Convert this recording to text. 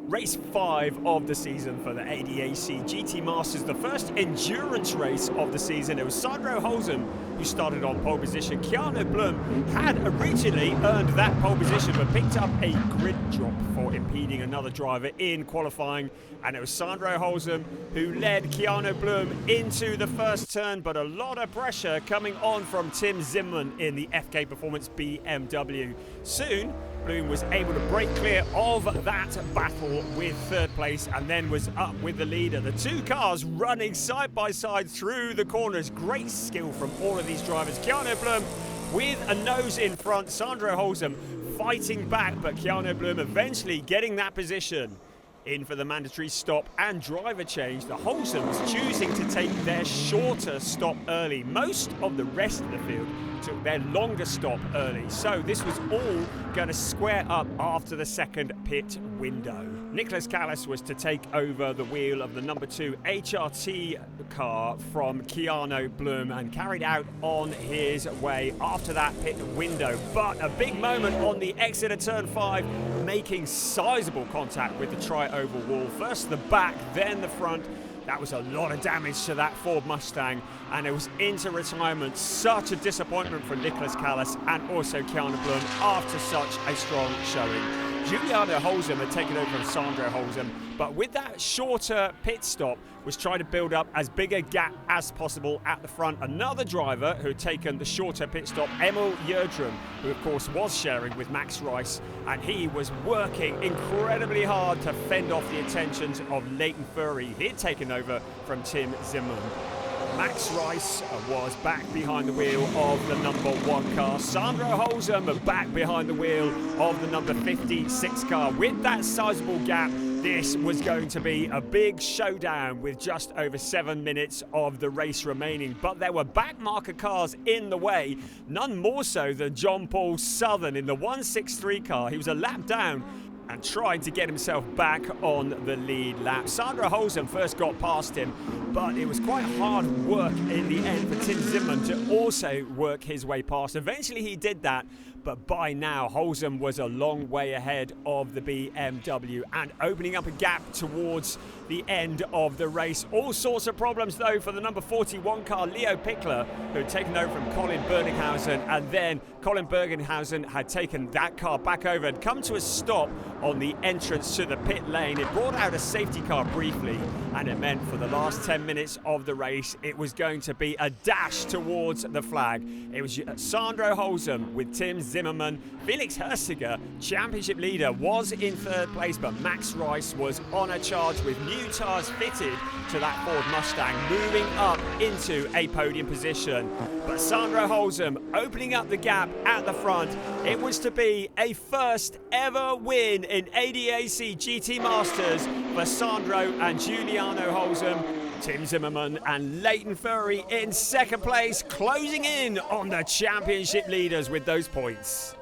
Race 5 of the season for the ADAC GT Masters, the first endurance race of the season. It was Sandro Holzem who started on pole position. Keanu Blum had originally earned that pole position but picked up a grid drop for impeding another driver in qualifying, and it was Sandro Holzem who led Keanu Blum into the first turn, but a lot of pressure coming on from Tim Zimmermann in the FK Performance BMW. Soon Blum was able to break clear of that battle with third place and then was up with the leader. The two cars running side by side through the corners. Great skill from all of these drivers. Keanu Blum with a nose in front. Sandro Holzem fighting back, but Keanu Blum eventually getting that position. In for the mandatory stop and driver change. The Holzems choosing to take their shorter stop early. Most of the rest of the field took their longer stop early. So this was all going to square up after the second pit window. Nicholas Callas was to take over the wheel of the number 2 HRT car from Keanu Blum and carried out on his way after that pit window. But a big moment on the exit of turn 5, making sizable contact with the tri-oval wall. First the back, then the front. That was a lot of damage to that Ford Mustang, and it was into retirement. Such a disappointment for Nicholas Callas and also Keanu Blum after such a strong showing. Giuliano Holzem had taken over from Sandro Holzem, but with that shorter pit stop was trying to build up as big a gap as possible at the front. Another driver who had taken the shorter pit stop, Emil Yerdrum, who of course was sharing with Max Rice, and he was working incredibly hard to fend off the attentions of Leighton Furry. He had taken over from Tim Zimmermann. Max Rice was back behind the wheel of the number 1 car. Sandro Holzem back behind the wheel of the number 56 car. With that sizable gap, this was going to be a big showdown with just over 7 minutes of the race remaining. But there were backmarker cars in the way, none more so than John Paul Southern in the 163 car. He was a lap down and tried to get himself back on the lead lap. Sandro Holzem first got past him, but it was quite hard work in the end for Tim Zimmermann to also work his way past. Eventually he did that, but by now Holzem was a long way ahead of the BMW and opening up a gap towards the end of the race. All sorts of problems though for the number 41 car, Leo Pickler, who had taken over from Colin Bergenhausen, and then Colin Bergenhausen had taken that car back over and come to a stop on the entrance to the pit lane. It brought out a safety car briefly, and it meant for the last 10 minutes of the race it was going to be a dash towards the flag. It was Sandro Holzem with Tim Zimmermann. Felix Hersiger, championship leader, was in third place, but Max Rice was on a charge with new tyres fitted to that Ford Mustang, moving up into a podium position. But Sandro Holzem opening up the gap at the front. It was to be a first ever win in ADAC GT Masters for Sandro and Giuliano Holzem. Tim Zimmermann and Leighton Furry in second place, closing in on the championship leaders with those points.